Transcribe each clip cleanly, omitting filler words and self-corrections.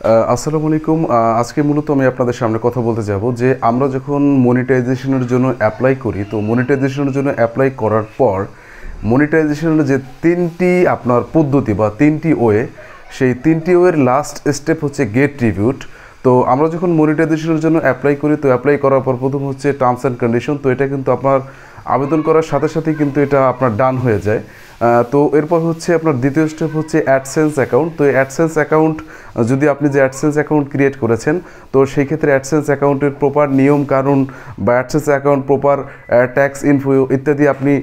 আসসালামু আলাইকুম। আজকে মূলত আমি আপনাদের সামনে কথা বলতে যাব যে আমরা যখন মনিটাইজেশনের জন্য অ্যাপ্লাই করি, তো মনিটাইজেশনের জন্য অ্যাপ্লাই করার পর মনিটাইজেশনের যে তিনটি আপনার পদ্ধতি বা তিনটি ওয়ে, সেই তিনটি ওয়ের লাস্ট স্টেপ হচ্ছে গেট রিভিউড। তো আমরা যখন মনিটাইজেশনের জন্য অ্যাপ্লাই করি, তো অ্যাপ্লাই করার পর প্রথম হচ্ছে টার্মস অ্যান্ড কন্ডিশন। তো এটা কিন্তু আপনার আবেদন করার সাথে সাথেই কিন্তু এটা আপনার ডান হয়ে যায়। তো এরপর হচ্ছে আপনার দ্বিতীয় স্টেপ হচ্ছে অ্যাডসেন্স অ্যাকাউন্ট। তো অ্যাডসেন্স অ্যাকাউন্ট যদি আপনি যে অ্যাডসেন্স অ্যাকাউন্ট ক্রিয়েট করেছেন, তো সেই ক্ষেত্রে অ্যাডসেন্স অ্যাকাউন্টের প্রপার নিয়ম কানুন বা AdSense account proper tax info ইত্যাদি আপনি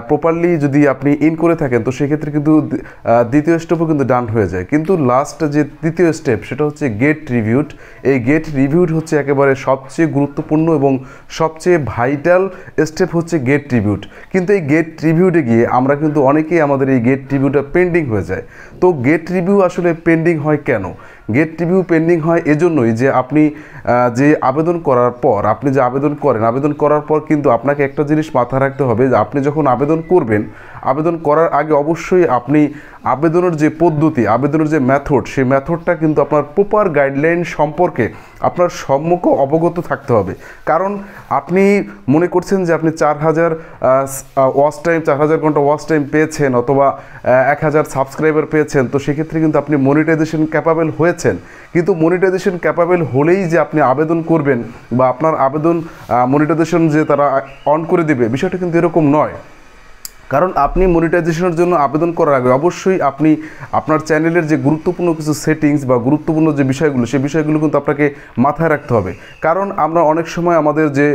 প্রপারলি যদি আপনি ইন করে থাকেন, তো সেক্ষেত্রে কিন্তু দ্বিতীয় স্টেপও কিন্তু ডান হয়ে যায়। কিন্তু লাস্ট যে তৃতীয় স্টেপ, সেটা হচ্ছে গেট রিভিউড। এই গেট রিভিউড হচ্ছে একেবারে সবচেয়ে গুরুত্বপূর্ণ এবং সবচেয়ে ভাইটাল স্টেপ হচ্ছে গেট রিভিউড। কিন্তু এই গেট রিভিউডে গিয়ে আমরা কিন্তু অনেকেই আমাদের এই গেট রিভিউটা পেন্ডিং হয়ে যায়। তো গেট রিভিউ আসলে পেন্ডিং হয় কেন? গেট রিভিউ পেন্ডিং হয় এজন্যই যে আপনি যে আবেদন করার পর আপনি যে আবেদন করেন, আবেদন করার পর কিন্তু আপনাকে একটা জিনিস মাথায় রাখতে হবে যে আপনি যখন আবেদন করবেন, আবেদন করার আগে অবশ্যই আপনি আবেদনের যে পদ্ধতি, আবেদনের যে মেথড, সেই মেথডটা কিন্তু আপনার প্রপার গাইডলাইন সম্পর্কে আপনার সম্মুখ অবগত থাকতে হবে। কারণ আপনি মনে করছেন যে আপনি 4000 ওয়াচ টাইম, 4000 ঘন্টা ওয়াচ টাইম পেয়েছেন অথবা 1000 সাবস্ক্রাইবার পেয়েছেন, তো সেক্ষেত্রে কিন্তু আপনি মনিটাইজেশন ক্যাপাবেল হয়েছেন। কিন্তু মনিটাইজেশন ক্যাপাবেল হলেই যে আপনি আবেদন করবেন বা আপনার আবেদন মনিটাইজেশন যে তারা অন করে দিবে, বিষয়টা কিন্তু এরকম নয়। কারণ আপনি মনিটাইজেশনের জন্য আবেদন করার আগে অবশ্যই আপনি আপনার চ্যানেলের যে গুরুত্বপূর্ণ কিছু সেটিংস বা গুরুত্বপূর্ণ যে বিষয়গুলো, সেই বিষয়গুলো কিন্তু আপনাকে মাথায় রাখতে হবে। কারণ আমরা অনেক সময় আমাদের যে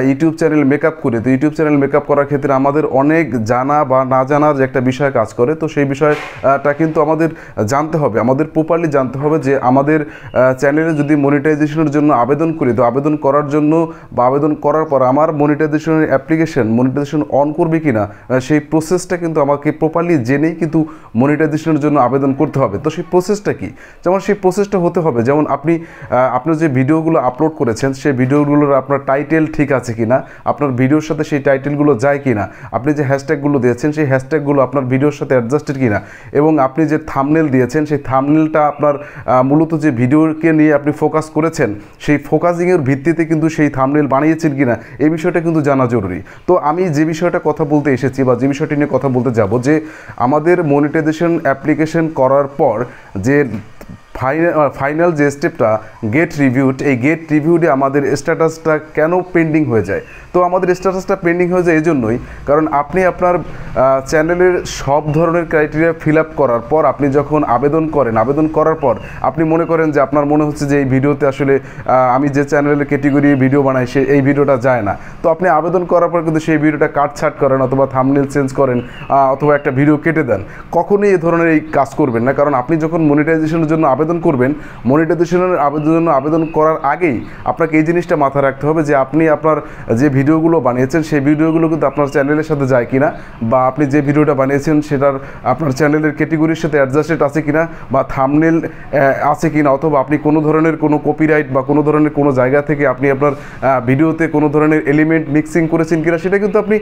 ইউটিউব চ্যানেল মেকআপ করি, তো ইউটিউব চ্যানেল মেকআপ করার ক্ষেত্রে আমাদের অনেক জানা বা না জানার যে একটা বিষয় কাজ করে। তো সেই বিষয়টা কিন্তু আমাদের জানতে হবে, আমাদের প্রপারলি জানতে হবে যে আমাদের চ্যানেলে যদি মনিটাইজেশনের জন্য আবেদন করি, তো আবেদন করার জন্য বা আবেদন করার পর আমার মনিটাইজেশনের অ্যাপ্লিকেশন মনিটাইজেশন অন করবে কিনা, সেই প্রসেসটা কিন্তু আমাকে প্রপারলি জেনেই কিন্তু মনিটাইজেশনের জন্য আবেদন করতে হবে। তো সেই প্রসেসটা কি? যেমন সেই প্রসেসটা হতে হবে, যেমন আপনার যে ভিডিওগুলো আপলোড করেছেন, সেই ভিডিওগুলোর আপনার টাইটেল ঠিক আছে কিনা, আপনার ভিডিওর সাথে সেই টাইটেলগুলো যায় কিনা, আপনি যে হ্যাশট্যাগুলো দিয়েছেন সেই হ্যাশট্যাগুলো আপনার ভিডিওর সাথে অ্যাডজাস্টেড কিনা, এবং আপনি যে থাম্বনেল দিয়েছেন সেই থাম্বনেলটা আপনার মূলত যে ভিডিওকে নিয়ে আপনি ফোকাস করেছেন, সেই ফোকাসিংয়ের ভিত্তিতে কিন্তু সেই থাম্বনেল বানিয়েছেন কিনা, এই বিষয়টা কিন্তু জানা জরুরি। তো আমি যে বিষয়টা কথা বলতে এসেছি বা যে বিষয়টি নিয়ে কথা বলতে যাব, যে আমাদের মনিটাইজেশন অ্যাপ্লিকেশন করার পর যে ফাইনাল যে স্টেপটা গেট রিভিউড, এই গেট রিভিউডে আমাদের স্ট্যাটাসটা কেন পেন্ডিং হয়ে যায়? তো আমাদের স্ট্যাটাসটা পেন্ডিং হয়ে যায় এই জন্যই, কারণ আপনি আপনার চ্যানেলের সব ধরনের ক্রাইটেরিয়া ফিল আপ করার পর আপনি যখন আবেদন করেন, আবেদন করার পর আপনি মনে করেন যে আপনার মনে হচ্ছে যে এই ভিডিওতে আসলে আমি যে চ্যানেলের ক্যাটেগরি ভিডিও বানাই সে এই ভিডিওটা যায় না। তো আপনি আবেদন করার পর কিন্তু সেই ভিডিওটা কাটছাট করেন অথবা থাম্বনেল চেঞ্জ করেন অথবা একটা ভিডিও কেটে দেন। কখনোই এই ধরনের এই কাজ করবেন না। কারণ আপনি যখন মনিটাইজেশনের জন্য আবেদন করবেন, মনিটাইজেশনের জন্য আবেদন করার আগেই আপনাকে এই জিনিসটা মাথায় রাখতে হবে যে আপনি আপনার যে ভিডিওগুলো বানিয়েছেন সেই ভিডিওগুলো কিন্তু আপনার চ্যানেলের সাথে যায় কিনা, বা আপনি যে ভিডিওটা বানিয়েছেন সেটার আপনার চ্যানেলের ক্যাটেগরির সাথে অ্যাডজাস্টেড আছে কিনা, বা থাম্বনেল আছে কিনা, অথবা আপনি কোনো ধরনের কোনো কপিরাইট বা কোনো ধরনের কোনো জায়গা থেকে আপনি আপনার ভিডিওতে কোনো ধরনের এলিমেন্ট মিক্সিং করেছেন কিনা, সেটা কিন্তু আপনি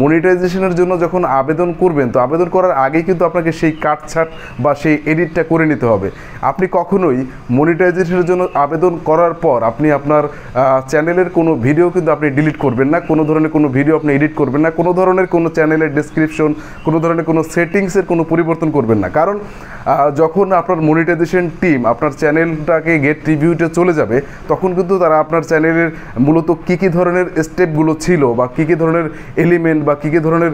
মনিটাইজেশনের জন্য যখন আবেদন করবেন, তো আবেদন করার আগেই কিন্তু আপনাকে সেই কাটছাট বা সেই এডিটটা করে নিতে হবে। আপনি কখনোই মনিটাইজেশনের জন্য আবেদন করার পর আপনি আপনার চ্যানেলের কোনো ভিডিও কিন্তু আপনি ডিলিট করবেন না, কোনো ধরনের কোনো ভিডিও আপনি এডিট করবেন না, কোনো ধরনের কোনো চ্যানেলের ডেসক্রিপশন, কোনো ধরনের কোনো সেটিংসের কোনো পরিবর্তন করবেন না। কারণ যখন আপনার মনিটাইজেশন টিম আপনার চ্যানেলটাকে গেট রিভিউতে চলে যাবে, তখন কিন্তু তারা আপনার চ্যানেলের মূলত কী কী ধরনের স্টেপগুলো ছিল বা কী কী ধরনের এলিমেন্ট বা কী কী ধরনের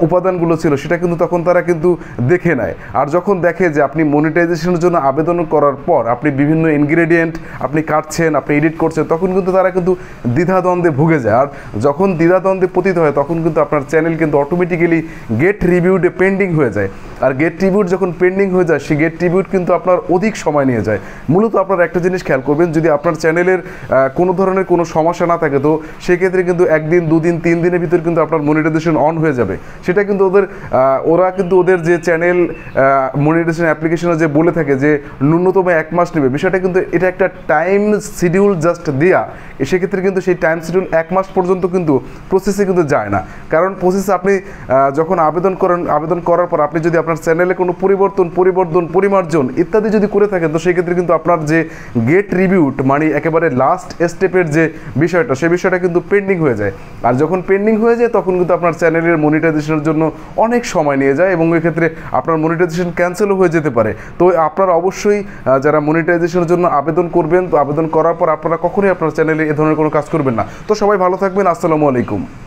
উপাদানগুলো ছিল, সেটা কিন্তু তখন তারা কিন্তু দেখে নেয়। আর যখন দেখে যে আপনি মনিটাইজেশনের জন্য আবেদন করার পর আপনি বিভিন্ন ইনগ্রেডিয়েন্ট আপনি কাটছেন, আপনি এডিট করছেন, তখন কিন্তু তারা কিন্তু দ্বিধাদ্বন্দ্বে ভুগে যায়। আর যখন দ্বিধাদ্বন্দ্বে পতিত হয়, তখন কিন্তু আপনার চ্যানেল কিন্তু অটোমেটিক্যালি গেট রিভিউডে পেন্ডিং হয়ে যায়। আর গেট রিভিউড যখন পেন্ডিং হয়ে যায়, সেই গেট রিভিউড কিন্তু আপনার অধিক সময় নিয়ে যায়। মূলত আপনার একটা জিনিস খেয়াল করবেন, যদি আপনার চ্যানেলের কোনো ধরনের কোনো সমস্যা না থাকে, তো সেক্ষেত্রে কিন্তু একদিন, দুদিন, 3 দিনের ভিতর কিন্তু আপনার মনিটাইজেশন অন হয়ে যাবে। সেটা কিন্তু ওরা কিন্তু ওদের যে চ্যানেল মনিটাইজেশন অ্যাপ্লিকেশনে যে বলে থাকে যে ন্যূনতম 1 মাস নেবে, বিষয়টা কিন্তু এটা একটা টাইম শিডিউল জাস্ট দেওয়া। সেক্ষেত্রে কিন্তু সেই টাইম শিডিউল 1 মাস পর্যন্ত কিন্তু প্রসেসে কিন্তু যায় না। কারণ প্রসেসে আপনি যখন আবেদন করেন, আবেদন করার পর আপনি যদি আপনার চ্যানেলে কোনো পরিমার্জন ইত্যাদি যদি করে থাকেন, তো সেই ক্ষেত্রে কিন্তু আপনার যে গেট রিভিউড মানে একেবারে লাস্ট স্টেপের যে বিষয়টা, সেই বিষয়টা কিন্তু পেন্ডিং হয়ে যায়। আর যখন পেন্ডিং হয়ে যায় তখন কিন্তু আপনার চ্যানেলের মনিটাইজেশনের জন্য অনেক সময় নিয়ে যায় এবং ওই ক্ষেত্রে আপনার মনিটাইজেশন ক্যান্সেলও হয়ে যেতে পারে। তো আপনারা অবশ্যই যারা মনিটাইজেশনের জন্য আবেদন করবেন, তো আবেদন করার পর আপনারা কখনোই আপনার চ্যানেলে এ ধরনের কোনো কাজ করবেন না। তো সবাই ভালো থাকবেন। আসসালামু আলাইকুম।